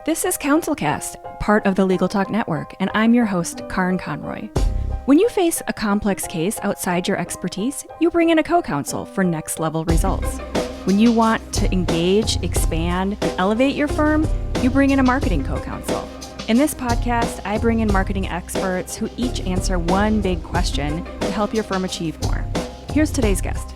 This is CounselCast, part of the Legal Talk Network, and I'm your host, Karen Conroy. When you face a complex case outside your expertise, you bring in a co-counsel for next-level results. When you want to engage, expand, and elevate your firm, you bring in a marketing co-counsel. In this podcast, I bring in marketing experts who each answer one big question to help your firm achieve more. Here's today's guest.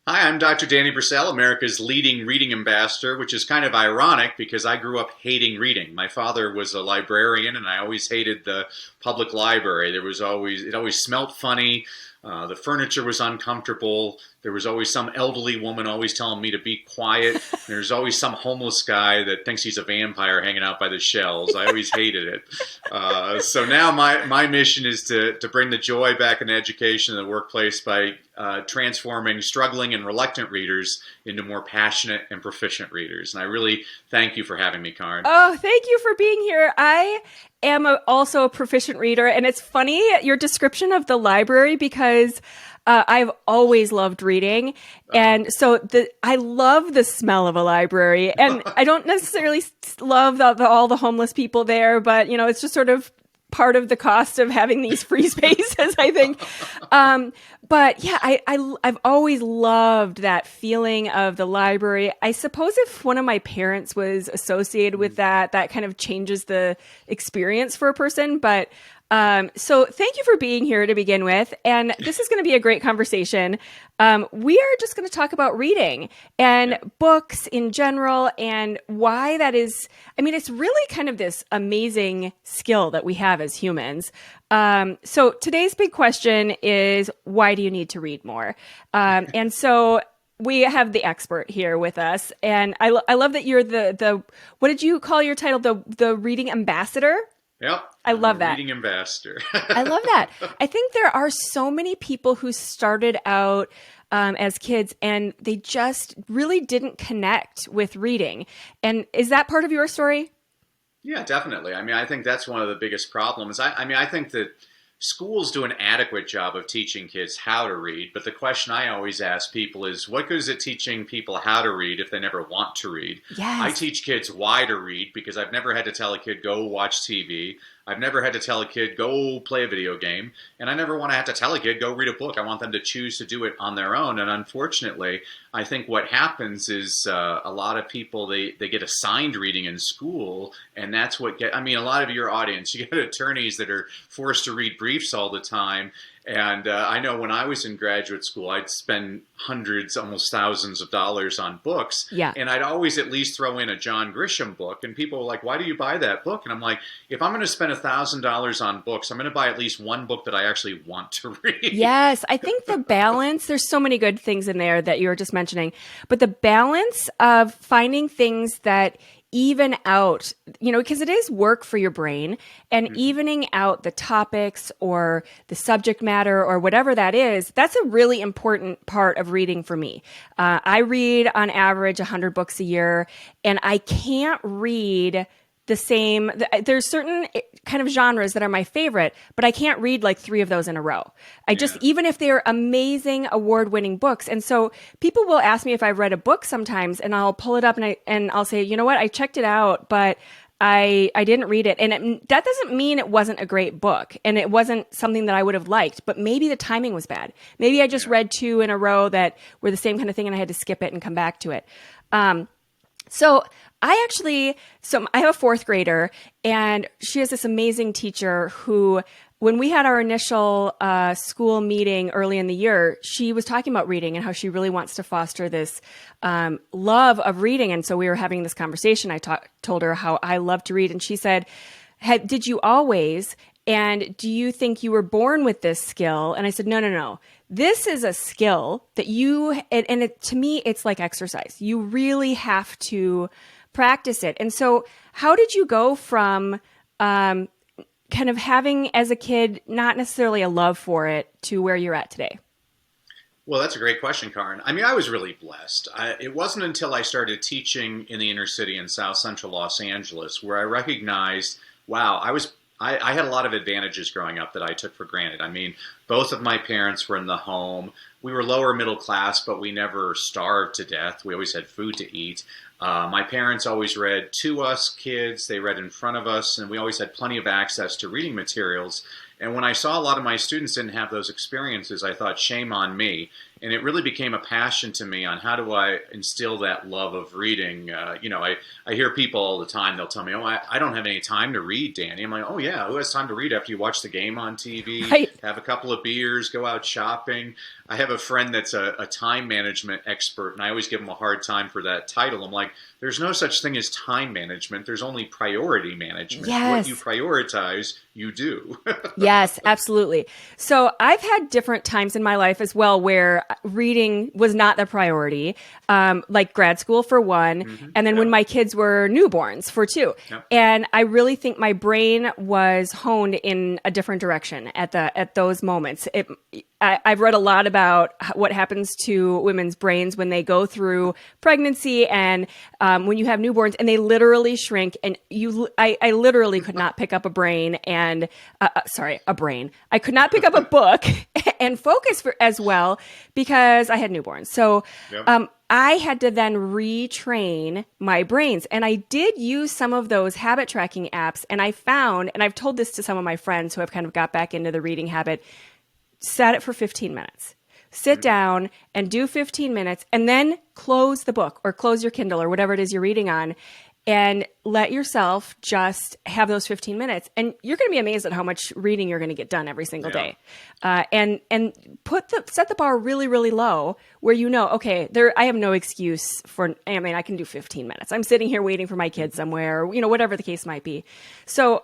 Hi, I'm Dr. Danny Brassell, America's leading reading ambassador, which is kind of ironic because I grew up hating reading. My father was a librarian, and I always hated the public library. It always smelled funny. The furniture was uncomfortable. There was always some elderly woman always telling me to be quiet. There's always some homeless guy that thinks he's a vampire hanging out by the shelves. I always hated it. So now my mission is to bring the joy back in education and the workplace by transforming struggling and reluctant readers into more passionate and proficient readers. And I really thank you for having me, Karen. Oh, thank you for being here. I am also a proficient reader, and it's funny, your description of the library, because I've always loved reading, and so I love the smell of a library, and I don't necessarily love all the homeless people there, but it's just sort of part of the cost of having these free spaces, I think. But yeah, I've always loved that feeling of the library. I suppose if one of my parents was associated with that kind of changes the experience for a person. But so thank you for being here to begin with. And this is going to be a great conversation. We are just going to talk about reading and books in general and why that is. I mean, it's really kind of this amazing skill that we have as humans. So today's big question is, why do you need to read more? And so we have the expert here with us. And I love that you're the what did you call your title? The reading ambassador? Yep. I love that. Reading ambassador. I love that. I think there are so many people who started out as kids and they just really didn't connect with reading. And is that part of your story? Yeah, definitely. I mean, I think that's one of the biggest problems. I think that schools do an adequate job of teaching kids how to read, but the question I always ask people is, what good is it teaching people how to read if they never want to read? Yes. I teach kids why to read because I've never had to tell a kid, go watch TV. I've never had to tell a kid, go play a video game. And I never want to have to tell a kid, go read a book. I want them to choose to do it on their own. And unfortunately, I think what happens is a lot of people, they get assigned reading in school. And that's what a lot of your audience, you get attorneys that are forced to read briefs all the time. And I know when I was in graduate school, I'd spend hundreds, almost thousands of dollars on books. Yeah. And I'd always at least throw in a John Grisham book. And people were like, why do you buy that book? And I'm like, if I'm going to spend $1,000 on books, I'm going to buy at least one book that I actually want to read. Yes. I think the balance, there's so many good things in there that you were just mentioning, but the balance of finding things that even out, because it is work for your brain, and evening out the topics or the subject matter or whatever that is, that's a really important part of reading for me. I read on average 100 books a year, and I can't read the same. There's certain kind of genres that are my favorite, but I can't read like 3 of those in a row. Even if they're amazing award-winning books. And so people will ask me if I've read a book sometimes, and I'll pull it up and I'll say, you know what, I checked it out, but I didn't read it. And that doesn't mean it wasn't a great book and it wasn't something that I would have liked, but maybe the timing was bad. Maybe I just read 2 in a row that were the same kind of thing and I had to skip it and come back to it. So I have a 4th grader, and she has this amazing teacher who, when we had our initial school meeting early in the year, she was talking about reading and how she really wants to foster this love of reading. And so we were having this conversation. I told her how I love to read, and she said, did you always? And do you think you were born with this skill? And I said, no. This is a skill that to me, it's like exercise. You really have to practice it. And so how did you go from kind of having, as a kid, not necessarily a love for it, to where you're at today? Well, that's a great question, Karen. I mean, I was really blessed. It wasn't until I started teaching in the inner city in South Central Los Angeles where I recognized, wow, I had a lot of advantages growing up that I took for granted. I mean, both of my parents were in the home. we were lower middle class, but we never starved to death. We always had food to eat. My parents always read to us kids. They read in front of us, and we always had plenty of access to reading materials. And when I saw a lot of my students didn't have those experiences, I thought, shame on me. And it really became a passion to me on how do I instill that love of reading. I hear people all the time, they'll tell me, I don't have any time to read, Danny. I'm like, oh yeah, who has time to read after you watch the game on TV, right. Have a couple of beers, go out shopping. I have a friend that's a time management expert, and I always give him a hard time for that title. I'm like, there's no such thing as time management. There's only priority management. Yes. What you prioritize, you do. Yes, absolutely. So I've had different times in my life as well where reading was not the priority, like grad school for one, and then when my kids were newborns for two. Yep. And I really think my brain was honed in a different direction at those moments. I've read a lot about what happens to women's brains when they go through pregnancy and when you have newborns, and they literally shrink. And I literally could not pick up a brain and a brain. I could not pick up a book and focus as well because I had newborns. So I had to then retrain my brains. And I did use some of those habit tracking apps. And I found, and I've told this to some of my friends who have kind of got back into the reading habit, set it for 15 minutes. Sit down and do 15 minutes and then close the book or close your Kindle or whatever it is you're reading on and let yourself just have those 15 minutes. And you're going to be amazed at how much reading you're going to get done every single day. And set the bar really, really low where okay, I have no excuse I can do 15 minutes. I'm sitting here waiting for my kids somewhere, whatever the case might be. So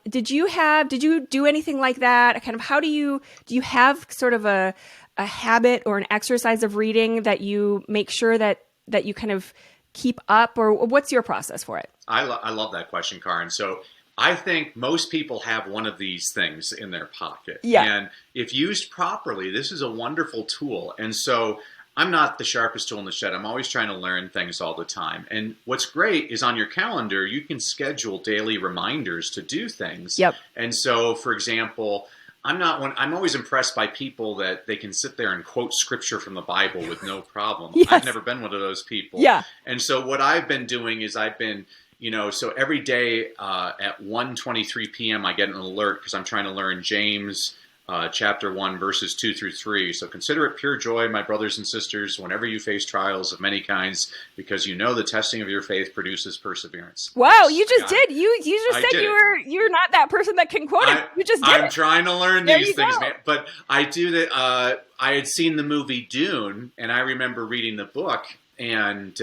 did you do anything like that? Kind of do you have sort of a habit or an exercise of reading that you make sure that you kind of keep up, or what's your process for it? I love that question, Karen. So I think most people have one of these things in their pocket. Yeah. And if used properly, this is a wonderful tool. And so I'm not the sharpest tool in the shed. I'm always trying to learn things all the time. And what's great is on your calendar, you can schedule daily reminders to do things. Yep. And so, for example, I'm always impressed by people that they can sit there and quote scripture from the Bible with no problem. Yes. I've never been one of those people. Yeah. And so what I've been doing is so every day at 1:23 p.m. I get an alert because I'm trying to learn James chapter 1, verses 2 through 3. So consider it pure joy, my brothers and sisters, whenever you face trials of many kinds, because you know the testing of your faith produces perseverance. Wow, you just did. You just said you're not that person that can quote it. You just did I'm trying to learn these things, man. But I do that. I had seen the movie Dune, and I remember reading the book, and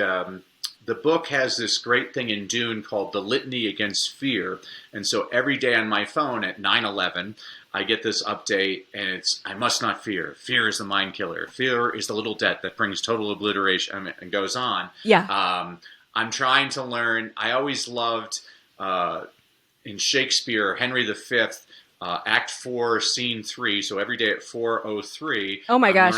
the book has this great thing in Dune called the Litany Against Fear. And so every day on my phone at 9:11, I get this update, and it's, I must not fear. Fear is the mind killer. Fear is the little debt that brings total obliteration, and goes on. Yeah. I'm trying to learn. I always loved, in Shakespeare, Henry V, Act 4, Scene 3. So every day at 4:03, oh my gosh.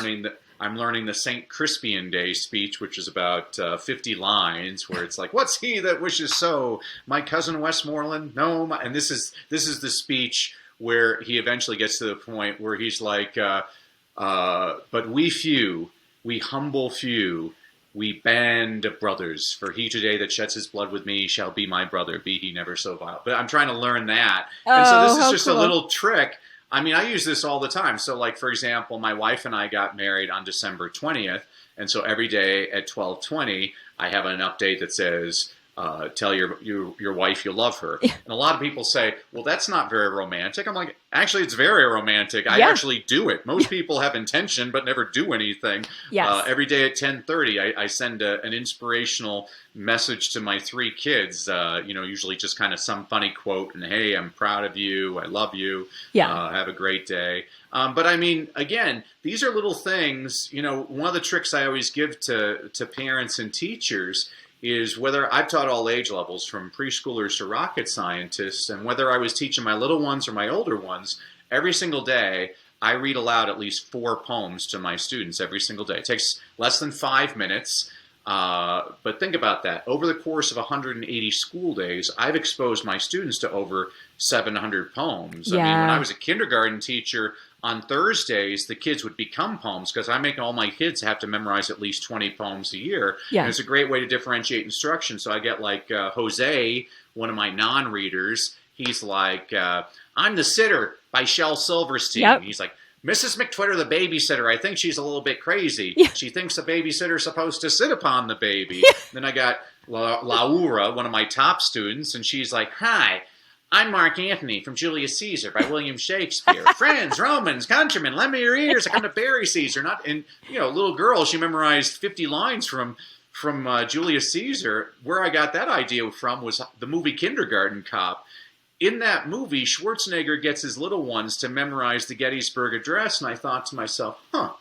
I'm learning the St. Crispian Day speech, which is about 50 lines, where it's like, "What's he that wishes so? My cousin Westmoreland? No." And this is the speech where he eventually gets to the point where he's like, "But we few, we humble few, we band of brothers. For he today that sheds his blood with me shall be my brother, be he never so vile." But I'm trying to learn that, and so this is just a little trick. I mean, I use this all the time. So, like, for example, my wife and I got married on December 20th. And so every day at 12:20, I have an update that says, tell your wife you love her. Yeah. And a lot of people say, well, that's not very romantic. I'm like, actually, it's very romantic. I actually do it. Most people have intention but never do anything. Yes. Every day at 10:30, I send an inspirational message to my 3 kids, usually just kind of some funny quote, and hey, I'm proud of you. I love you. Have a great day. But I mean, again, these are little things. One of the tricks I always give to parents and teachers is, whether I've taught all age levels from preschoolers to rocket scientists, and whether I was teaching my little ones or my older ones, every single day I read aloud at least 4 poems to my students every single day. It takes less than 5 minutes. But think about that. Over the course of 180 school days, I've exposed my students to over 700 poems. I mean, when I was a kindergarten teacher, on Thursdays, the kids would become poems because I make all my kids have to memorize at least 20 poems a year. Yeah. And it's a great way to differentiate instruction. So I get like Jose, one of my non-readers, he's like, I'm the Sitter by Shel Silverstein. Yep. He's like, Mrs. McTwitter, the babysitter, I think she's a little bit crazy. Yeah. She thinks the babysitter's supposed to sit upon the baby. Then I got Laura, one of my top students, and she's like, hi, I'm Mark Antony from Julius Caesar by William Shakespeare. Friends, Romans, countrymen, lend me your ears. I come to bury Caesar. Little girl, she memorized 50 lines from Julius Caesar. Where I got that idea from was the movie Kindergarten Cop. In that movie, Schwarzenegger gets his little ones to memorize the Gettysburg Address, and I thought to myself, I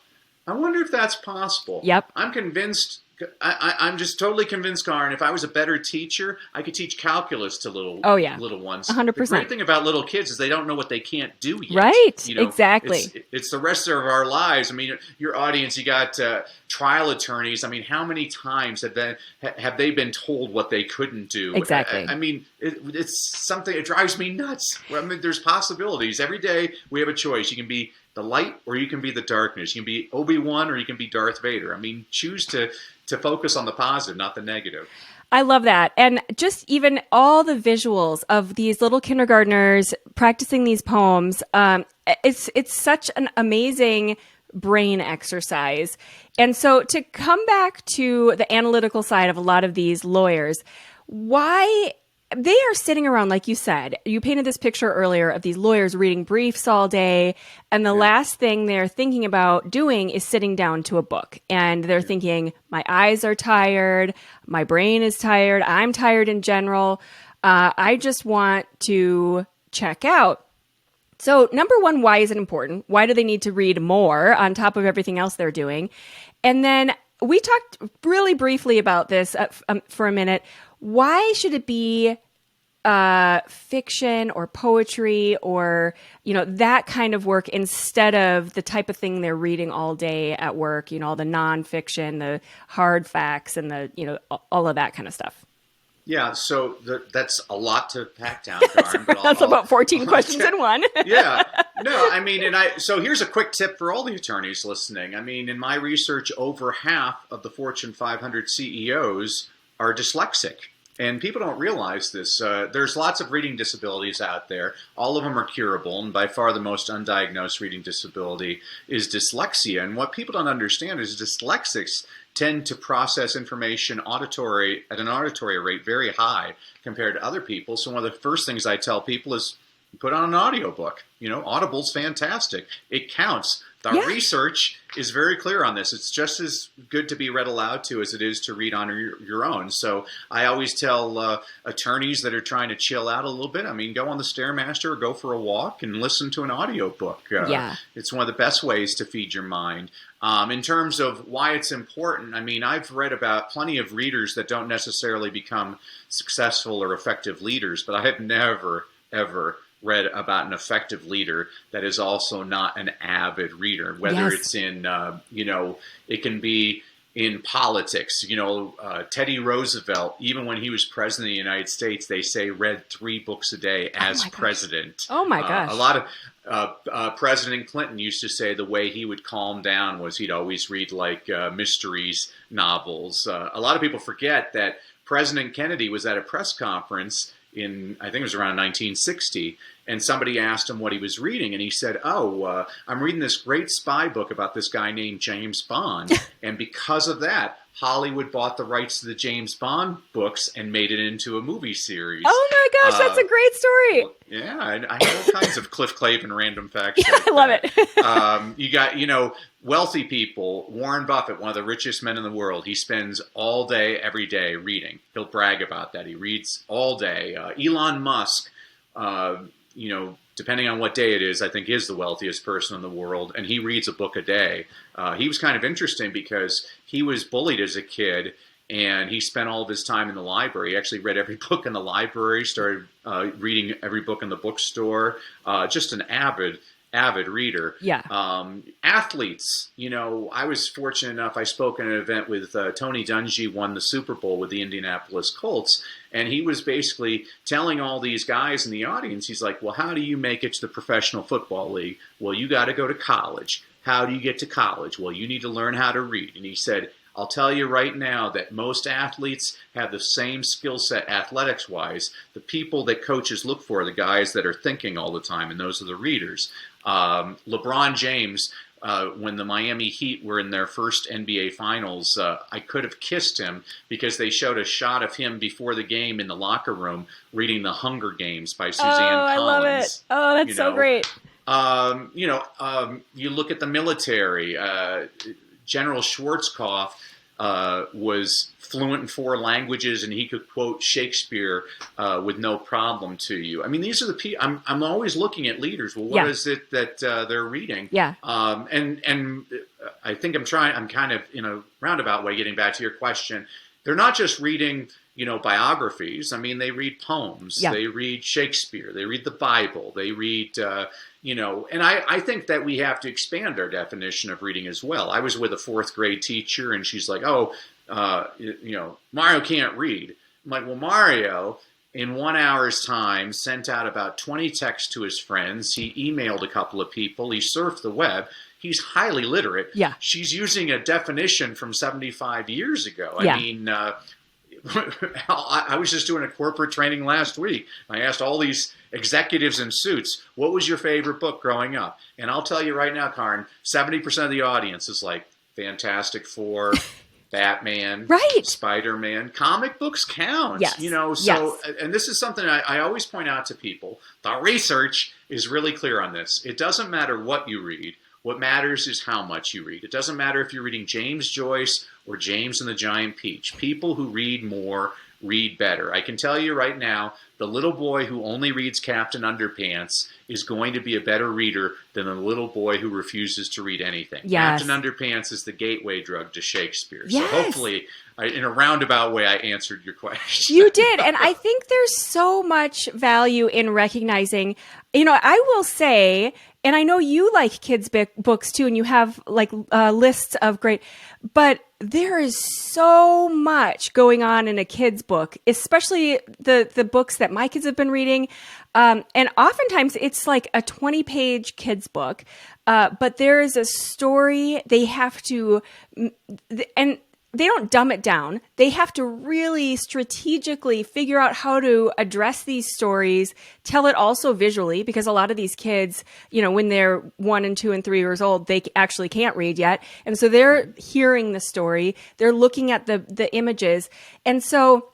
wonder if that's possible. Yep. I'm convinced. I'm just totally convinced, Karen, if I was a better teacher, I could teach calculus to little ones. 100%. The great thing about little kids is they don't know what they can't do yet. Right, exactly. It's the rest of our lives. I mean, your audience, you got trial attorneys. I mean, how many times have they been told what they couldn't do? Exactly. I mean, it's something, it drives me nuts. I mean, there's possibilities. Every day we have a choice. You can be the light or you can be the darkness. You can be Obi-Wan or you can be Darth Vader. I mean, choose to focus on the positive, not the negative. I love that. And just even all the visuals of these little kindergartners practicing these poems, it's such an amazing brain exercise. And so to come back to the analytical side of a lot of these lawyers, why they are sitting around, like you said, you painted this picture earlier of these lawyers reading briefs all day. And the last thing they're thinking about doing is sitting down to a book. And they're thinking, my eyes are tired. My brain is tired. I'm tired in general. I just want to check out. So number one, why is it important? Why do they need to read more on top of everything else they're doing? And then we talked really briefly about this for a minute. Why should it be fiction or poetry or, that kind of work instead of the type of thing they're reading all day at work, all the nonfiction, the hard facts and the, all of that kind of stuff? Yeah, so that's a lot to pack down, Karen. But that's about 14 questions in one. Yeah. No, I mean, so here's a quick tip for all the attorneys listening. I mean, in my research, over half of the Fortune 500 CEOs are dyslexic. And people don't realize this. There's lots of reading disabilities out there. All of them are curable, and by far the most undiagnosed reading disability is dyslexia. And what people don't understand is dyslexics tend to process information at an auditory rate very high compared to other people. So one of the first things I tell people is put on an audiobook. Audible's fantastic. It counts. The research is very clear on this. It's just as good to be read aloud to as it is to read on your own. So I always tell attorneys that are trying to chill out a little bit, I mean, go on the Stairmaster or go for a walk and listen to an audiobook. It's one of the best ways to feed your mind. In terms of why it's important, I mean, I've read about plenty of readers that don't necessarily become successful or effective leaders, but I have never, ever read about an effective leader that is also not an avid reader, whether it's in, it can be in politics. Teddy Roosevelt, even when he was president of the United States, they say read 3 books a day as president. Oh my gosh. A lot of President Clinton used to say the way he would calm down was he'd always read like mysteries novels. A lot of people forget that President Kennedy was at a press conference I think it was around 1960, and somebody asked him what he was reading, and he said, I'm reading this great spy book about this guy named James Bond, and because of that, Hollywood bought the rights to the James Bond books and made it into a movie series. Oh my gosh, that's a great story. Yeah, I have all kinds of Cliff Clavin random facts. I love it. You got, wealthy people. Warren Buffett, one of the richest men in the world, he spends all day, every day reading. He'll brag about that. He reads all day. Elon Musk, depending on what day it is, I think is the wealthiest person in the world, and he reads a book a day. He was kind of interesting because he was bullied as a kid, and he spent all of his time in the library. He actually read every book in the library, started reading every book in the bookstore, just an avid avid reader. Yeah. Athletes, I was fortunate enough, I spoke at an event with Tony Dungy, won the Super Bowl with the Indianapolis Colts, and he was basically telling all these guys in the audience, he's like, well, how do you make it to the Professional Football League? Well, you got to go to college. How do you get to college? Well, you need to learn how to read. And he said, I'll tell you right now that most athletes have the same skill set athletics-wise. The people that coaches look for are the guys that are thinking all the time, and those are the readers. LeBron James, when the Miami Heat were in their first NBA Finals, I could have kissed him because they showed a shot of him before the game in the locker room reading The Hunger Games by Suzanne Collins. I love it. Oh, that's so great. You look at the military. General Schwarzkopf was fluent in 4 languages, and he could quote Shakespeare with no problem to you. I mean, these are the people. I'm always looking at leaders. Well, what is it that they're reading? Yeah. And I think I'm kind of in a roundabout way getting back to your question. They're not just reading, biographies. I mean, they read poems. Yeah. They read Shakespeare. They read the Bible. They read, and I think that we have to expand our definition of reading as well. I was with a 4th grade teacher, and she's like, Mario can't read. I'm like, well, Mario, in 1 hour's time, sent out about 20 texts to his friends. He emailed a couple of people. He surfed the web. He's highly literate. Yeah. She's using a definition from 75 years ago. Yeah. I mean, I was just doing a corporate training last week. I asked all these executives in suits, what was your favorite book growing up? And I'll tell you right now, Karen, 70% of the audience is like Fantastic Four, Batman, right, Spider-Man. Comic books count. Yes. And this is something I always point out to people. The research is really clear on this. It doesn't matter what you read. What matters is how much you read. It doesn't matter if you're reading James Joyce or James and the Giant Peach. People who read more read better. I can tell you right now, the little boy who only reads Captain Underpants is going to be a better reader than the little boy who refuses to read anything. Yes. Captain Underpants is the gateway drug to Shakespeare. Yes. So hopefully, in a roundabout way, I answered your question. You did. And I think there's so much value in recognizing, I will say, and I know you like kids' books too, and you have like lists of great, but there is so much going on in a kid's book, especially the books that my kids have been reading. And oftentimes it's like a 20-page kid's book, but there is a story they have to, and they don't dumb it down. They have to really strategically figure out how to address these stories, tell it also visually, because a lot of these kids, when they're 1 and 2 and 3 years old, they actually can't read yet. And so they're hearing the story, they're looking at the images. And so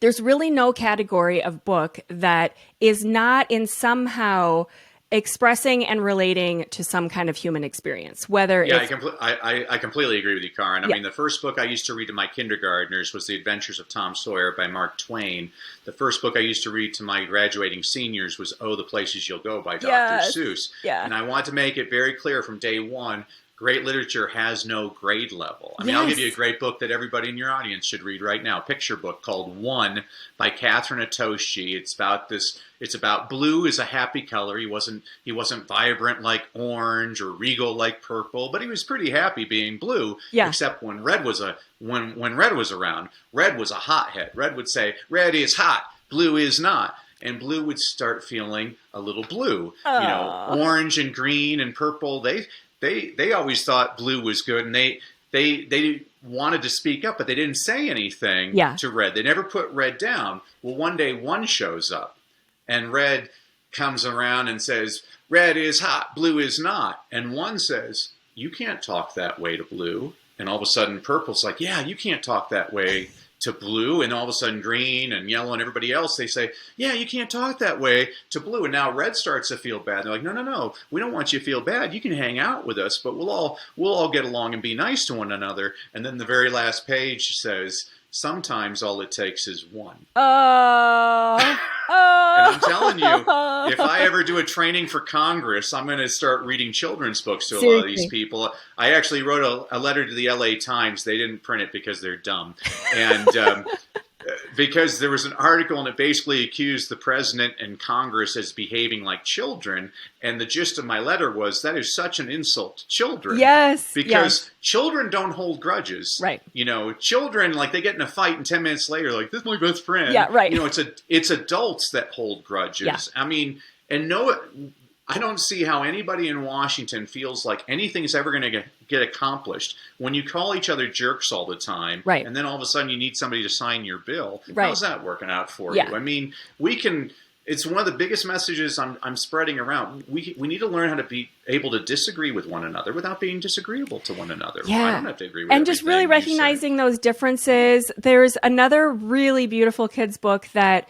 there's really no category of book that is not in somehow expressing and relating to some kind of human experience, whether it's... I completely agree with you, Karen. I Yeah. mean, the first book I used to read to my kindergartners was The Adventures of Tom Sawyer by Mark Twain. The first book I used to read to my graduating seniors was Oh, the Places You'll Go by Dr. Yes. Seuss. Yeah. And I want to make it very clear from day one, great literature has no grade level. I mean, I'll give you a great book that everybody in your audience should read right now. A picture book called One by Catherine Atoshi. It's about blue is a happy color. He wasn't vibrant like orange or regal like purple, but he was pretty happy being blue. Yeah. Except when red was when red was around, red was a hothead. Red would say, red is hot, blue is not. And blue would start feeling a little blue. Aww. Orange and green and purple, they always thought blue was good, and they wanted to speak up, but they didn't say anything to red. They never put red down. Well, one day one shows up, and red comes around and says, red is hot, blue is not. And one says, you can't talk that way to blue. And all of a sudden purple's like, yeah, you can't talk that way to blue. And all of a sudden green and yellow and everybody else, they say, yeah, you can't talk that way to blue. And now red starts to feel bad. They're like, no, we don't want you to feel bad. You can hang out with us, but we'll all get along and be nice to one another. And then the very last page says, sometimes all it takes is one. And I'm telling you, if I ever do a training for Congress, I'm going to start reading children's books to a lot of these people. I actually wrote a letter to the LA Times. They didn't print it because they're dumb. And because there was an article and it basically accused the president and Congress as behaving like children. And the gist of my letter was that is such an insult to children. Yes. Because children don't hold grudges. Right. You know, children, like, they get in a fight and 10 minutes later, like, this is my best friend. Yeah, right. You know, it's adults that hold grudges. Yeah. I mean, and no, I don't see how anybody in Washington feels like anything's ever going to get accomplished when you call each other jerks all the time. Right. And then all of a sudden you need somebody to sign your bill. Right. How's that working out for Yeah. you? I mean, it's one of the biggest messages I'm spreading around. We need to learn how to be able to disagree with one another without being disagreeable to one another. Yeah. I don't have to agree with and just really recognizing those differences. There's another really beautiful kids book that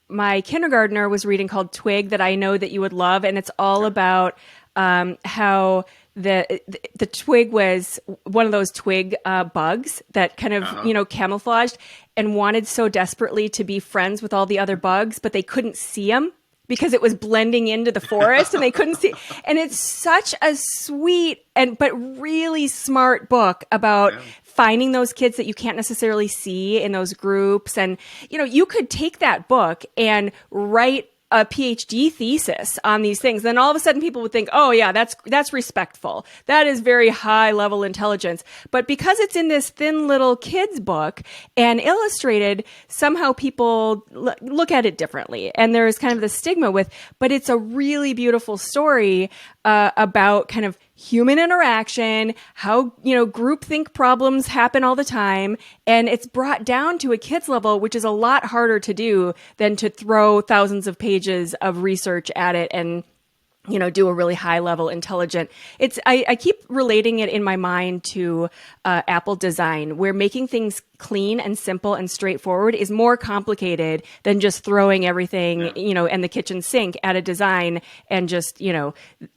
my kindergartner was reading called Twig that I know that you would love, and it's all about how the twig was one of those twig bugs that kind of camouflaged and wanted so desperately to be friends with all the other bugs, but they couldn't see him because it was blending into the forest and they couldn't see. And it's such a sweet but really smart book about finding those kids that you can't necessarily see in those groups. And, you could take that book and write a PhD thesis on these things. Then all of a sudden people would think, oh yeah, that's respectful. That is very high level intelligence. But because it's in this thin little kids book and illustrated, somehow people look at it differently. And there's kind of the stigma but it's a really beautiful story about kind of human interaction, how, groupthink problems happen all the time. And it's brought down to a kid's level, which is a lot harder to do than to throw thousands of pages of research at it and, do a really high level intelligent. I keep relating it in my mind to Apple design, where making things clean and simple and straightforward is more complicated than just throwing everything, and the kitchen sink at a design and just,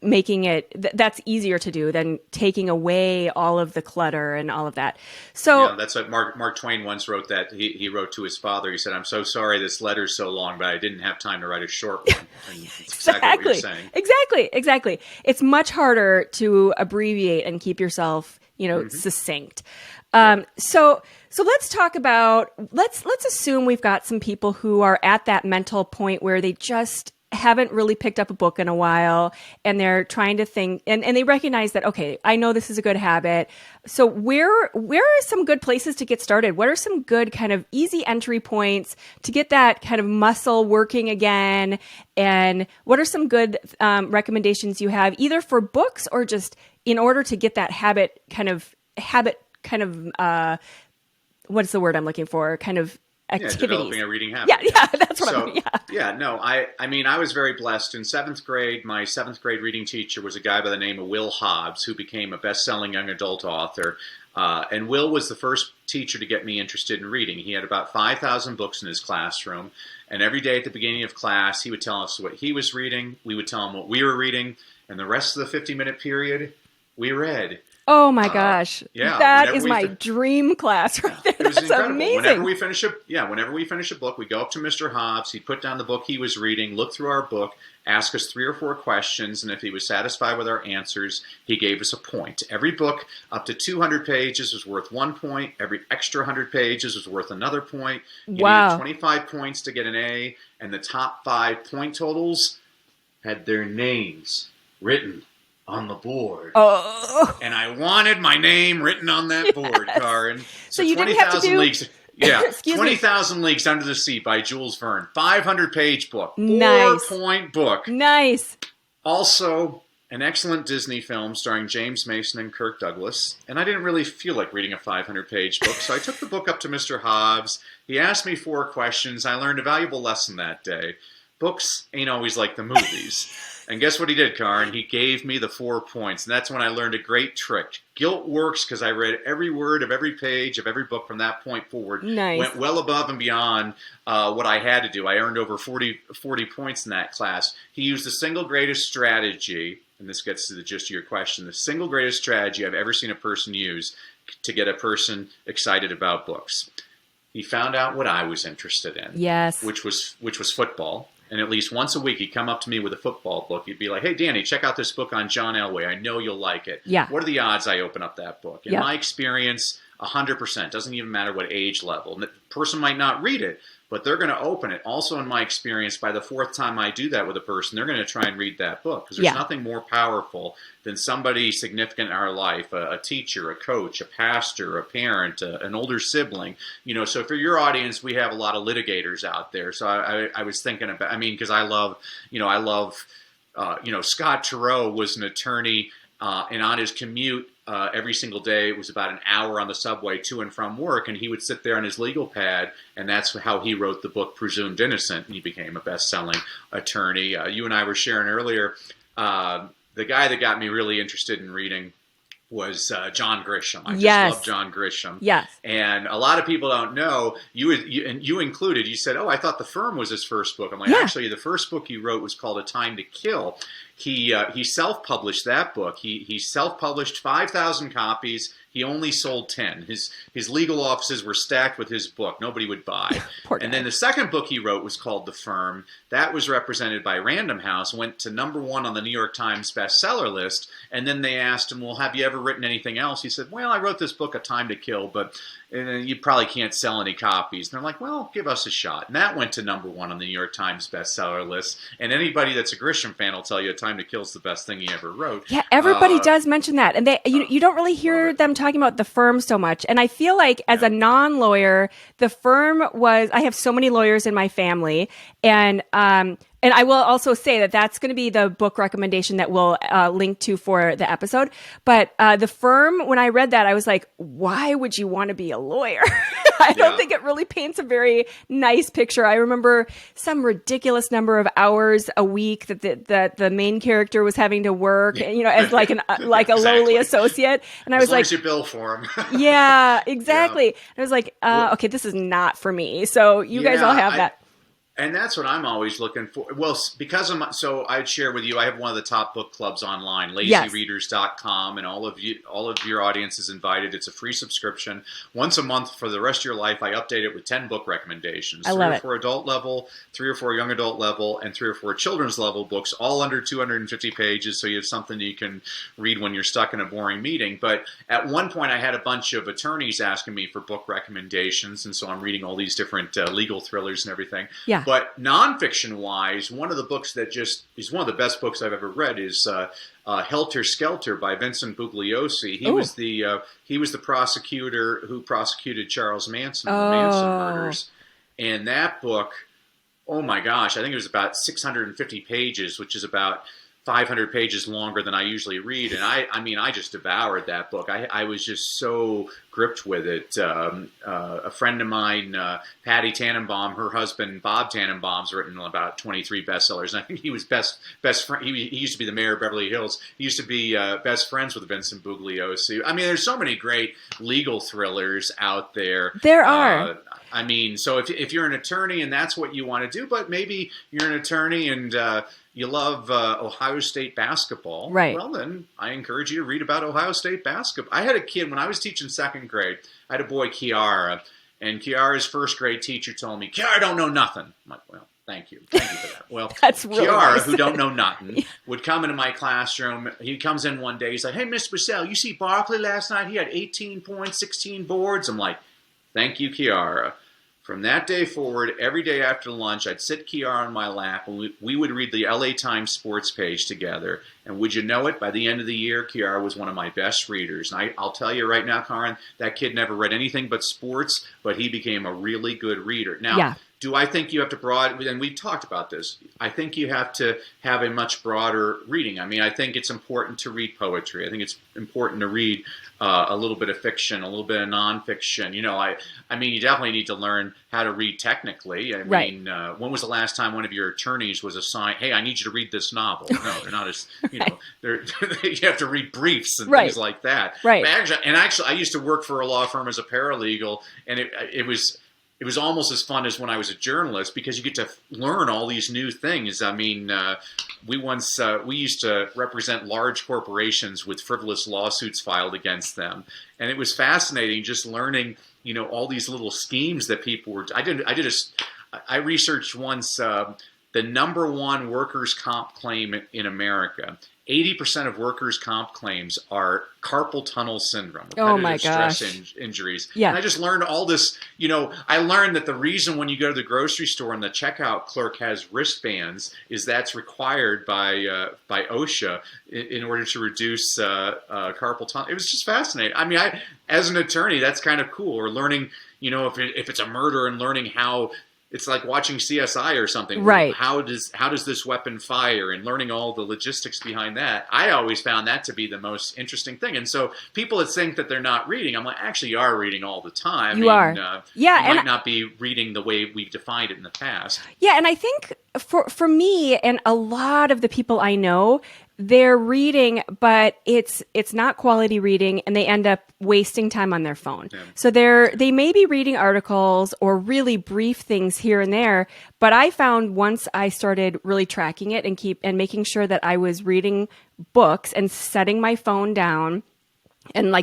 making it, that's easier to do than taking away all of the clutter and all of that. So that's what Mark Twain once wrote that he wrote to his father. He said, I'm so sorry this letter's so long, but I didn't have time to write a short one. And exactly what you're saying. Exactly. It's much harder to abbreviate and keep yourself, succinct. So let's talk about, let's assume we've got some people who are at that mental point where they just haven't really picked up a book in a while and they're trying to think and they recognize that, okay, I know this is a good habit. So where are some good places to get started? What are some good kind of easy entry points to get that kind of muscle working again? And what are some good recommendations you have either for books or just in order to get that habit what's the word I'm looking for? Kind of activities. Developing a reading habit. Yeah, that's what I mean. I mean, I was very blessed. In 7th grade, my 7th grade reading teacher was a guy by the name of Will Hobbs, who became a best-selling young adult author. And Will was the first teacher to get me interested in reading. He had about 5,000 books in his classroom. And every day at the beginning of class, he would tell us what he was reading. We would tell him what we were reading. And the rest of the 50-minute period, we read. Oh my gosh. That is my dream class right there. That's incredible. Amazing. Whenever we finish a book, we go up to Mr. Hobbs, he'd put down the book he was reading, look through our book, ask us 3 or 4 questions, and if he was satisfied with our answers, he gave us a point. Every book up to 200 pages was worth 1 point. Every extra 100 pages was worth another point. You needed 25 points to get an A, and the top 5 point totals had their names written on the board. Oh. And I wanted my name written on that board, Karen. So you didn't have to do... Leagues. Yeah, 20,000 Leagues Under the Sea by Jules Verne. 500-page book. Nice. 4-point book. Nice. Also, an excellent Disney film starring James Mason and Kirk Douglas. And I didn't really feel like reading a 500-page book, so I took the book up to Mr. Hobbs. He asked me 4 questions. I learned a valuable lesson that day. Books ain't always like the movies. And guess what he did, Karen? He gave me the 4 points. And that's when I learned a great trick. Guilt works because I read every word of every page of every book from that point forward. Nice. Went well above and beyond what I had to do. I earned over 40 points in that class. He used the single greatest strategy, and this gets to the gist of your question, the single greatest strategy I've ever seen a person use to get a person excited about books. He found out what I was interested in. Yes. Which was football. And at least once a week, he'd come up to me with a football book. He'd be like, hey, Danny, check out this book on John Elway. I know you'll like it. Yeah. What are the odds I open up that book? In my experience, 100%. Doesn't even matter what age level. And the person might not read it, but they're going to open it. Also, in my experience, by the fourth time I do that with a person, they're going to try and read that book, because there's nothing more powerful than somebody significant in our life, a teacher, a coach, a pastor, a parent, an older sibling. So for your audience, we have a lot of litigators out there. So I was thinking about, because I love Scott Turow was an attorney, and on his commute, every single day, it was about an hour on the subway to and from work, and he would sit there on his legal pad, and that's how he wrote the book Presumed Innocent, and he became a best-selling attorney. You and I were sharing earlier, the guy that got me really interested in reading was John Grisham. I just love John Grisham. Yes. And a lot of people don't know, you included, you said, I thought The Firm was his first book. I'm like, actually, the first book he wrote was called A Time to Kill. He self-published that book. He self-published 5,000 copies. He only sold 10. His legal offices were stacked with his book. Nobody would buy. And then the second book he wrote was called The Firm. That was represented by Random House, went to #1 on the New York Times bestseller list. And then they asked him, well, have you ever written anything else? He said, well, I wrote this book, A Time to Kill, but you probably can't sell any copies. And they're like, well, give us a shot. And that went to #1 on the New York Times bestseller list. And anybody that's a Grisham fan will tell you A Time to Kill is the best thing he ever wrote. Yeah, everybody does mention that. And you don't really hear them talking about The Firm so much. And I feel like as a non-lawyer, The Firm I have so many lawyers in my family. And I will also say that that's going to be the book recommendation that we'll link to for the episode. But The Firm, when I read that, I was like, why would you want to be a lawyer? I don't think it really paints a very nice picture. I remember some ridiculous number of hours a week that the main character was having to work, as like a lowly associate. And I was like, as long as you bill for him. Yeah, exactly. And I was like, okay, this is not for me. So you guys all have that. And that's what I'm always looking for. Well, because so I'd share with you, I have one of the top book clubs online, lazyreaders.com, and all of your audience is invited. It's a free subscription. Once a month for the rest of your life, I update it with 10 book recommendations. I love 3 or 4 adult level, 3 or 4 young adult level, and 3 or 4 children's level books, all under 250 pages, so you have something you can read when you're stuck in a boring meeting. But at one point, I had a bunch of attorneys asking me for book recommendations, and so I'm reading all these different legal thrillers and everything. Yeah. But nonfiction-wise, one of the books that just is one of the best books I've ever read is Helter Skelter by Vincent Bugliosi. He was the prosecutor who prosecuted Charles Manson, the Manson murders. And that book, oh my gosh, I think it was about 650 pages, which is about 500 pages longer than I usually read. And I just devoured that book. I was just so gripped with it. A friend of mine, Patty Tannenbaum, her husband, Bob Tannenbaum's written about 23 bestsellers. And I think he was best friend. He used to be the mayor of Beverly Hills. He used to be best friends with Vincent Bugliosi. There's so many great legal thrillers out there. There are. So if you're an attorney and that's what you want to do, but maybe you're an attorney and you love Ohio State basketball, right? Well, then I encourage you to read about Ohio State basketball. I had a kid when I was teaching second grade. I had a boy, Kiara, and Kiara's first grade teacher told me, "Kiara don't know nothing." I'm like, well, thank you for that. Well, that's really Kiara, nice. Who don't know nothing, would come into my classroom. He comes in one day. He's like, "Hey, Mr. Brassell, you see Barkley last night? He had 18 points, 16 boards." I'm like, "Thank you, Kiara." From that day forward, every day after lunch, I'd sit Kiara on my lap, and we would read the LA Times sports page together. And would you know it, by the end of the year, Kiara was one of my best readers. And I'll tell you right now, Karen, that kid never read anything but sports, but he became a really good reader. Now, do I think you have to broaden, and we've talked about this, I think you have to have a much broader reading. I think it's important to read poetry. I think it's important to read a little bit of fiction, a little bit of nonfiction. You definitely need to learn how to read technically. When was the last time one of your attorneys was assigned, hey, I need you to read this novel? No, they're not as, you have to read briefs and things like that. Right. But actually, I used to work for a law firm as a paralegal, and it was almost as fun as when I was a journalist, because you get to learn all these new things. We used to represent large corporations with frivolous lawsuits filed against them, and it was fascinating just learning, all these little schemes that people were. I researched once the #1 workers' comp claim in America, 80% of workers' comp claims are carpal tunnel syndrome, Oh my repetitive stress gosh. injuries. Yeah. And I just learned all this. I learned that the reason when you go to the grocery store and the checkout clerk has wristbands is that's required by OSHA in order to reduce carpal tunnel. It was just fascinating. I mean, as an attorney, that's kind of cool. Or learning, if it's a murder and learning how. It's like watching CSI or something. Right. How does this weapon fire, and learning all the logistics behind that. I always found that to be the most interesting thing. And so people that think that they're not reading, I'm like, actually, you are reading all the time. You are. Yeah, you might not be reading the way we've defined it in the past. Yeah, and I think for me and a lot of the people I know, they're reading, but it's not quality reading, and they end up wasting time on their phone. Yeah. So they may be reading articles or really brief things here and there, but I found once I started really tracking it and making sure that I was reading books and setting my phone down. And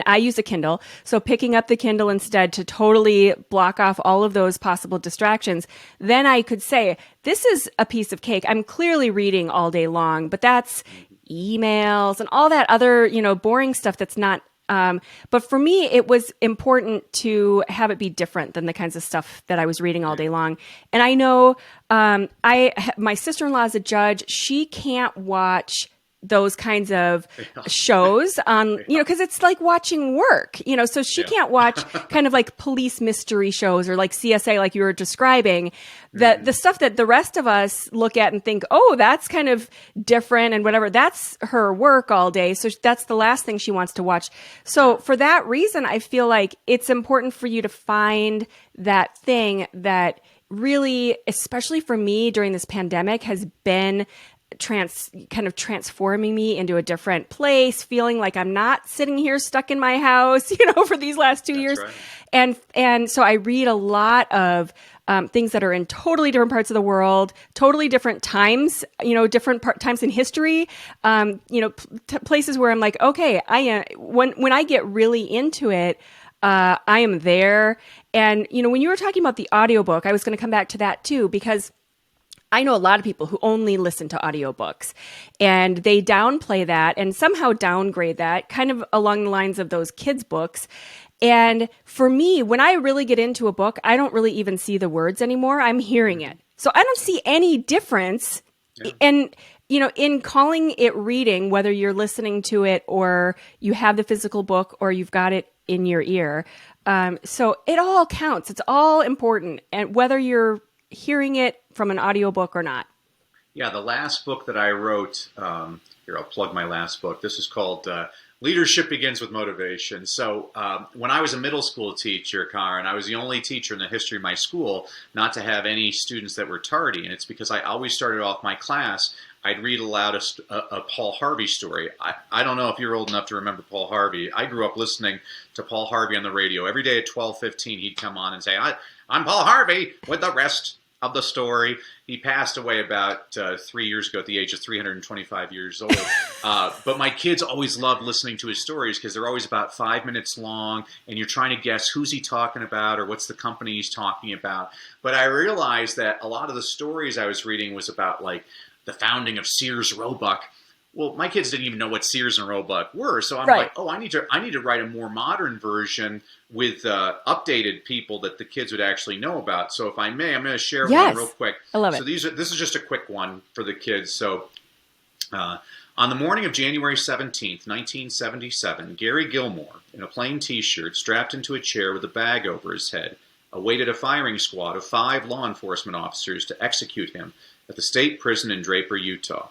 I use a Kindle, so picking up the Kindle instead to totally block off all of those possible distractions, then I could say, this is a piece of cake. I'm clearly reading all day long, but that's emails and all that other, boring stuff that's not. But for me, it was important to have it be different than the kinds of stuff that I was reading all day long. And I know my sister-in-law is a judge. She can't watch those kinds of shows on, because it's like watching work, so she can't watch kind of like police mystery shows or like CSA, like you were describing, the stuff that the rest of us look at and think, oh, that's kind of different and whatever. That's her work all day. So that's the last thing she wants to watch. So for that reason, I feel like it's important for you to find that thing that really, especially for me during this pandemic, has been kind of transforming me into a different place, feeling like I'm not sitting here stuck in my house, for these last 2 years. Right. And so I read a lot of things that are in totally different parts of the world, totally different times, different times in history, places where I'm like, okay, I am, when I get really into it, I am there. And, when you were talking about the audiobook, I was going to come back to that too, because I know a lot of people who only listen to audiobooks, and they downplay that and somehow downgrade that, kind of along the lines of those kids' books. And for me, when I really get into a book, I don't really even see the words anymore. I'm hearing it. So I don't see any difference. Yeah. And, in calling it reading, whether you're listening to it or you have the physical book or you've got it in your ear. So it all counts. It's all important. And whether you're hearing it from an audiobook or not. Yeah, the last book that I wrote, here, I'll plug my last book. This is called Leadership Begins with Motivation. So when I was a middle school teacher, Karen, I was the only teacher in the history of my school not to have any students that were tardy. And it's because I always started off my class, I'd read aloud a Paul Harvey story. I don't know if you're old enough to remember Paul Harvey. I grew up listening to Paul Harvey on the radio. Every day at 12:15, he'd come on and say, I'm Paul Harvey with the rest of the story. He passed away about 3 years ago at the age of 325 years old. But my kids always loved listening to his stories because they're always about 5 minutes long, and you're trying to guess who's he talking about or what's the company he's talking about. But I realized that a lot of the stories I was reading was about like the founding of Sears Roebuck. Well, my kids didn't even know what Sears and Roebuck were, so I'm like, oh, I need to write a more modern version with updated people that the kids would actually know about. So if I may, I'm going to share one real quick. I love it. So this is just a quick one for the kids. So on the morning of January 17th, 1977, Gary Gilmore, in a plain T-shirt, strapped into a chair with a bag over his head, awaited a firing squad of 5 law enforcement officers to execute him at the state prison in Draper, Utah.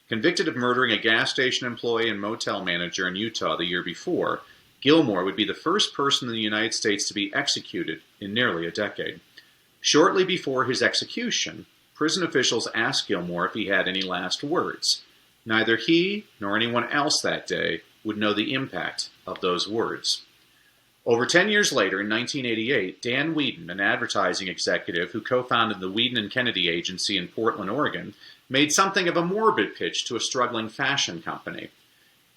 Convicted of murdering a gas station employee and motel manager in Utah the year before, Gilmore would be the first person in the United States to be executed in nearly a decade. Shortly before his execution, prison officials asked Gilmore if he had any last words. Neither he nor anyone else that day would know the impact of those words. Over 10 years later, in 1988, Dan Whedon, an advertising executive who co-founded the Whedon and Kennedy Agency in Portland, Oregon, made something of a morbid pitch to a struggling fashion company.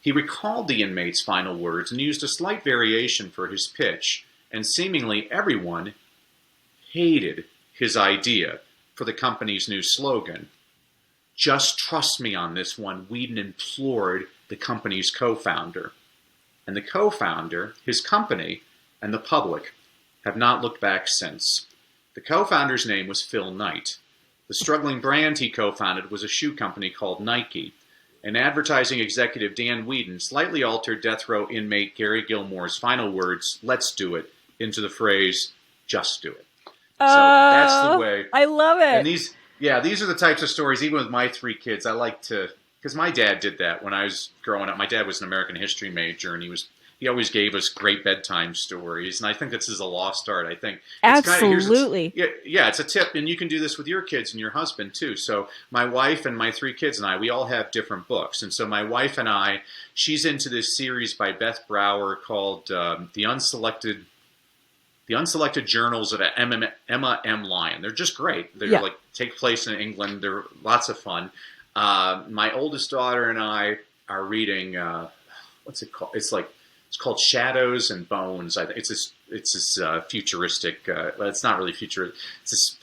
He recalled the inmate's final words and used a slight variation for his pitch, and seemingly everyone hated his idea for the company's new slogan. Just trust me on this one, Whedon implored the company's co-founder. And the co-founder, his company, and the public have not looked back since. The co-founder's name was Phil Knight. The struggling brand he co-founded was a shoe company called Nike. And advertising executive Dan Whedon slightly altered death row inmate Gary Gilmore's final words, "Let's do it," into the phrase, "Just do it." So that's the way. I love it. And these are the types of stories, even with my 3 kids, I like to, because my dad did that when I was growing up. My dad was an American history major, and he always gave us great bedtime stories, and I think this is a lost art. I think absolutely. It's a tip, and you can do this with your kids and your husband too. So my wife and my 3 kids and I, we all have different books, and so my wife and I, she's into this series by Beth Brower called The Unselected Journals of Emma M. Lyon. They're just great. They're like take place in England. They're lots of fun. My oldest daughter and I are reading. What's it called? It's called Shadows and Bones. It's this futuristic. It's not really futuristic. It's this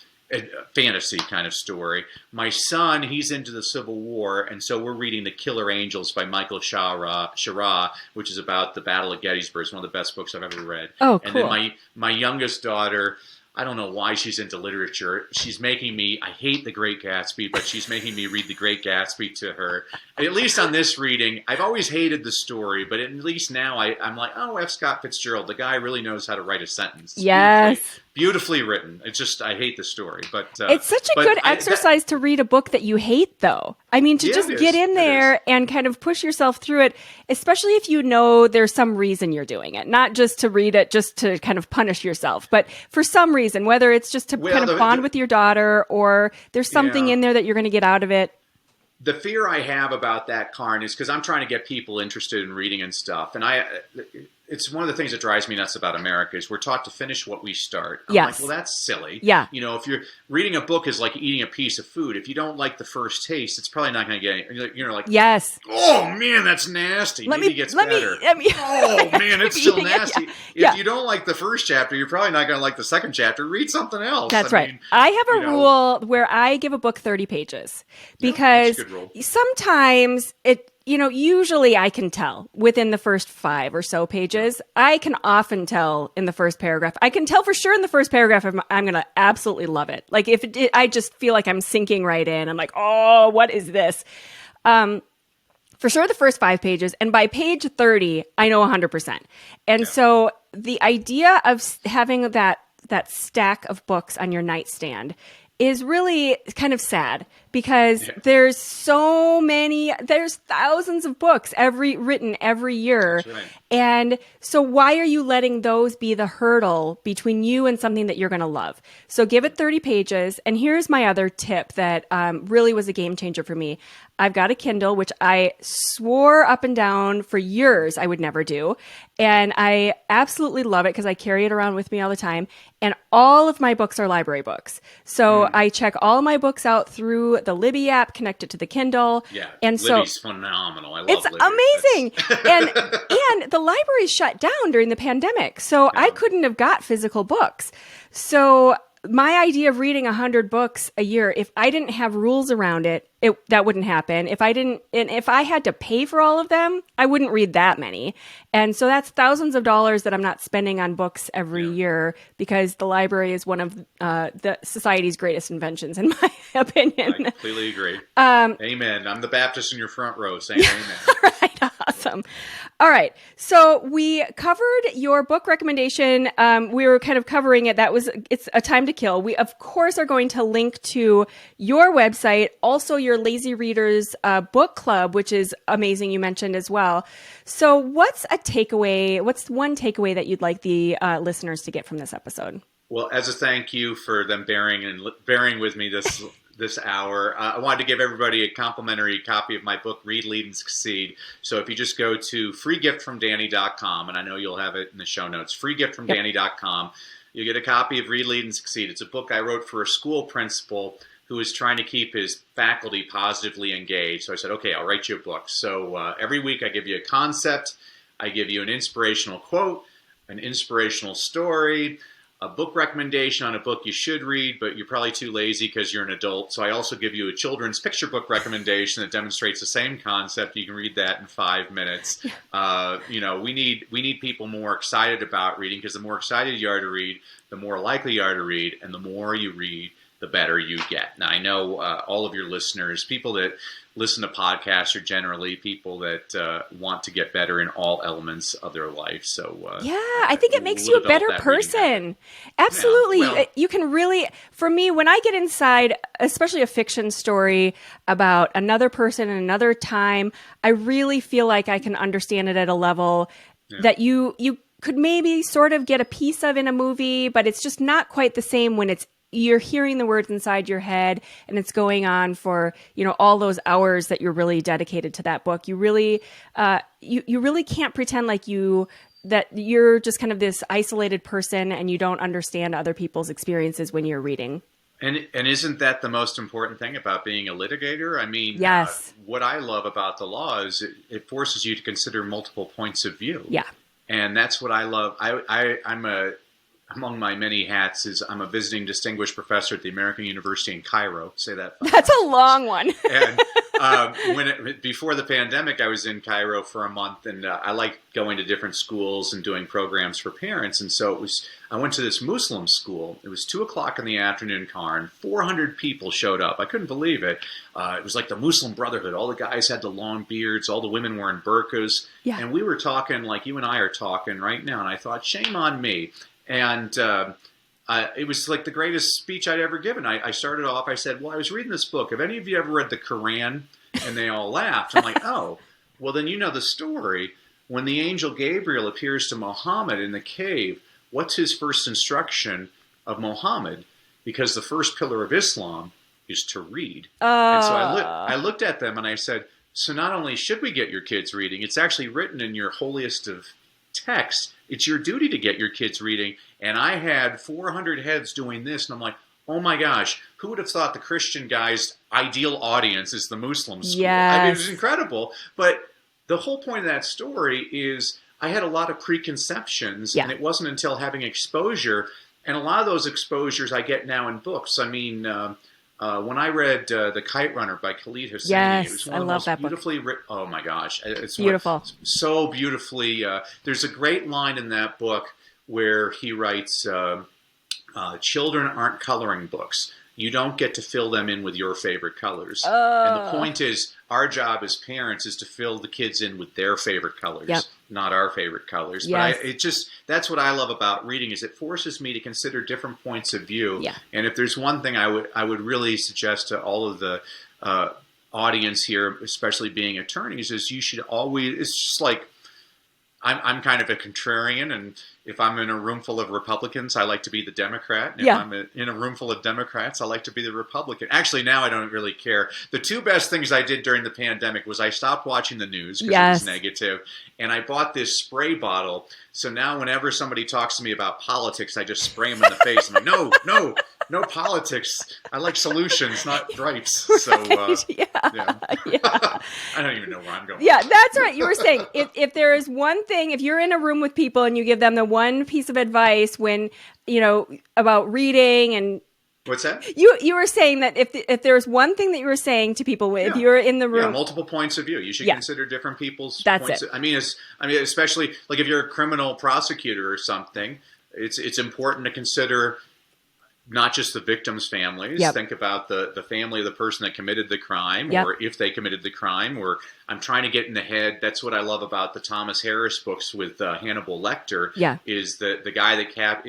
fantasy kind of story. My son, he's into the Civil War, and so we're reading The Killer Angels by Michael Shara, which is about the Battle of Gettysburg. It's one of the best books I've ever read. Oh, cool. And then my youngest daughter, I don't know why she's into literature. She's making me, I hate The Great Gatsby, but she's making me read The Great Gatsby to her. And at least on this reading, I've always hated the story, but at least now I'm like, oh, F. Scott Fitzgerald, the guy really knows how to write a sentence. Yes. Beautifully written. It's just, I hate the story. But it's such a good exercise to read a book that you hate, though. I mean, to just get in there and kind of push yourself through it, especially if you know there's some reason you're doing it, not just to read it just to kind of punish yourself, but for some reason, whether it's just to kind of bond with your daughter or there's something in there that you're going to get out of it. The fear I have about that, Karn, is because I'm trying to get people interested in reading and stuff. And it's one of the things that drives me nuts about America is we're taught to finish what we start. I'm like, well, that's silly. Yeah. You know, if you're reading a book is like eating a piece of food. If you don't like the first taste, it's probably not going to get any. You're like, yes. Oh man, that's nasty. Maybe it gets better. Oh man, it's still nasty. If you don't like the first chapter, you're probably not going to like the second chapter. Read something else. That's right. I have a rule where I give a book 30 pages because sometimes usually I can tell within the first 5 or so pages. I can often tell in the first paragraph. I can tell for sure in the first paragraph I'm going to absolutely love it. Like if I just feel like I'm sinking right in. I'm like, oh, what is this? For sure the first 5 pages. And by page 30, I know 100%. And so the idea of having that stack of books on your nightstand is really kind of sad because there's thousands of books written every year. That's right. And so why are you letting those be the hurdle between you and something that you're going to love? So give it 30 pages. And here's my other tip that really was a game changer for me. I've got a Kindle, which I swore up and down for years I would never do. And I absolutely love it because I carry it around with me all the time. And all of my books are library books. So I check all of my books out through the Libby app connected to the Kindle. Yeah, and Libby's phenomenal. I love it's Libby. Amazing. and the library shut down during the pandemic. So I couldn't have got physical books. So my idea of reading 100 books a year, if I didn't have rules around it, that wouldn't happen. If I had to pay for all of them, I wouldn't read that many. And so that's thousands of dollars that I'm not spending on books every year because the library is one of the society's greatest inventions, in my opinion. I completely agree. Amen. I'm the Baptist in your front row saying amen. Right. Awesome. All right. So we covered your book recommendation. We were kind of covering it. It's A Time to Kill. We, of course, are going to link to your website, also your Lazy Readers book club, which is amazing. You mentioned as well. So what's one takeaway that you'd like the listeners to get from this episode? Well, as a thank you for them bearing with me this hour, I wanted to give everybody a complimentary copy of my book, Read, Lead, and Succeed. So if you just go to freegiftfromdanny.com, and I know you'll have it in the show notes, freegiftfromdanny.com, you get a copy of Read, Lead, and Succeed. It's a book I wrote for a school principal who was trying to keep his faculty positively engaged. So I said, okay, I'll write you a book. So every week I give you a concept, I give you an inspirational quote, an inspirational story, a book recommendation on a book you should read, but you're probably too lazy because you're an adult. So I also give you a children's picture book recommendation that demonstrates the same concept. You can read that in 5 minutes. We need people more excited about reading, because the more excited you are to read, the more likely you are to read, and the more you read, the better you get. Now, I know all of your listeners, people that listen to podcasts, are generally people that want to get better in all elements of their life. So I think it makes you a better person. Absolutely. Yeah, well, you can really, for me, when I get inside, especially a fiction story about another person in another time, I really feel like I can understand it at a level that you could maybe sort of get a piece of in a movie, but it's just not quite the same when you're hearing the words inside your head and it's going on for, all those hours that you're really dedicated to that book. You really, you really can't pretend like that you're just kind of this isolated person and you don't understand other people's experiences when you're reading. And isn't that the most important thing about being a litigator? I mean, yes. What I love about the law is it forces you to consider multiple points of view. Yeah. And that's what I love. Among my many hats is I'm a visiting distinguished professor at the American University in Cairo. Say that. That's a long one. And before the pandemic, I was in Cairo for a month, and I liked going to different schools and doing programs for parents. And so I went to this Muslim school. It was 2:00 in the afternoon, Karin. 400 people showed up. I couldn't believe it. It was like the Muslim Brotherhood. All the guys had the long beards. All the women were in burqas. Yeah. And we were talking like you and I are talking right now. And I thought, shame on me. And it was like the greatest speech I'd ever given. I started off, I said, well, I was reading this book. Have any of you ever read the Quran? And they all laughed. I'm like, oh, well, then you know the story. When the angel Gabriel appears to Muhammad in the cave, what's his first instruction of Muhammad? Because the first pillar of Islam is to read. And so I looked at them and I said, so not only should we get your kids reading, it's actually written in your holiest of texts. It's your duty to get your kids reading. And I had 400 heads doing this, and I'm like, oh my gosh, who would have thought the Christian guy's ideal audience is the Muslim school? Yes. I mean, it was incredible. But the whole point of that story is I had a lot of preconceptions, and it wasn't until having exposure, and a lot of those exposures I get now in books. I mean, when I read The Kite Runner by Khalid Hosseini, it was one of the most beautifully written. Oh my gosh, it's beautiful, so beautifully. There's a great line in that book where he writes, "Children aren't coloring books. You don't get to fill them in with your favorite colors." And the point is, our job as parents is to fill the kids in with their favorite colors, not our favorite colors. Yes. But that's what I love about reading, is it forces me to consider different points of view. Yeah. And if there's one thing I would really suggest to all of the audience here, especially being attorneys, is you should always, it's just like, I'm kind of a contrarian, and if I'm in a room full of Republicans, I like to be the Democrat. And if I'm in a room full of Democrats, I like to be the Republican. Actually, now I don't really care. The two best things I did during the pandemic was I stopped watching the news because it was negative, and I bought this spray bottle. So now whenever somebody talks to me about politics, I just spray them in the face. I'm like, no politics. I like solutions, not gripes. Right. So, I don't even know where I'm going. Yeah, that's right. You were saying if there is one thing, if you're in a room with people and you give them the one piece of advice when, about reading and what's that? You were saying that if there's one thing that you were saying to people, if you're in the room, multiple points of view, you should consider different people's That's points. it. I mean, especially like if you're a criminal prosecutor or something, it's important to consider not just the victims' families. Yep. Think about the family of the person that committed the crime, or if they committed the crime. Or I'm trying to get in the head. That's what I love about the Thomas Harris books with Hannibal Lecter. Yeah. Is the guy that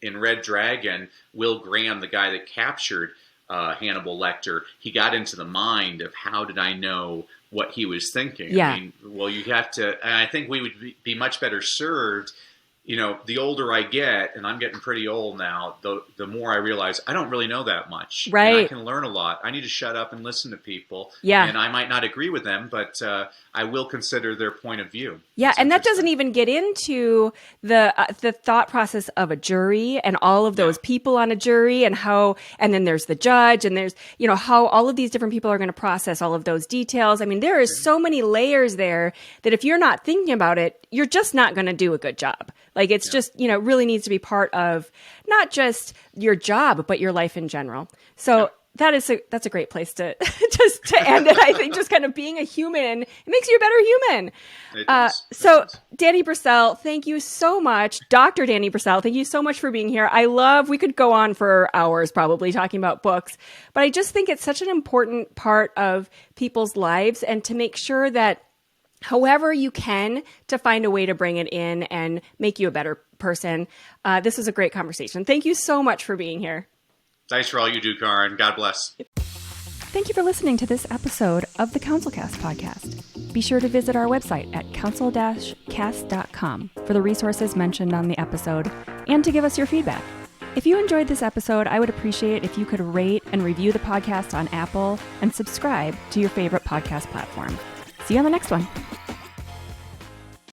in Red Dragon, Will Graham, the guy that captured Hannibal Lecter, he got into the mind of how did I know what he was thinking. Yeah. I mean, well, you have to, and I think we would be much better served. The older I get, and I'm getting pretty old now, the more I realize I don't really know that much. Right. And I can learn a lot. I need to shut up and listen to people. Yeah. And I might not agree with them, but I will consider their point of view. Yeah, and that doesn't even get into the thought process of a jury and all of those people on a jury, and then there's the judge, and there's, how all of these different people are going to process all of those details. I mean, there is so many layers there that if you're not thinking about it, you're just not going to do a good job. Like it's just, really needs to be part of not just your job, but your life in general. So that's a great place to just to end it. I think just kind of being a human, it makes you a better human. So Danny Brassell, thank you so much. Dr. Danny Brassell, thank you so much for being here. We could go on for hours probably talking about books, but I just think it's such an important part of people's lives, and to make sure that however you can to find a way to bring it in and make you a better person. This was a great conversation. Thank you so much for being here. Thanks for all you do, Karen. God bless. Thank you for listening to this episode of the CounselCast podcast. Be sure to visit our website at counsel-cast.com for the resources mentioned on the episode and to give us your feedback. If you enjoyed this episode, I would appreciate if you could rate and review the podcast on Apple and subscribe to your favorite podcast platform. See you on the next one.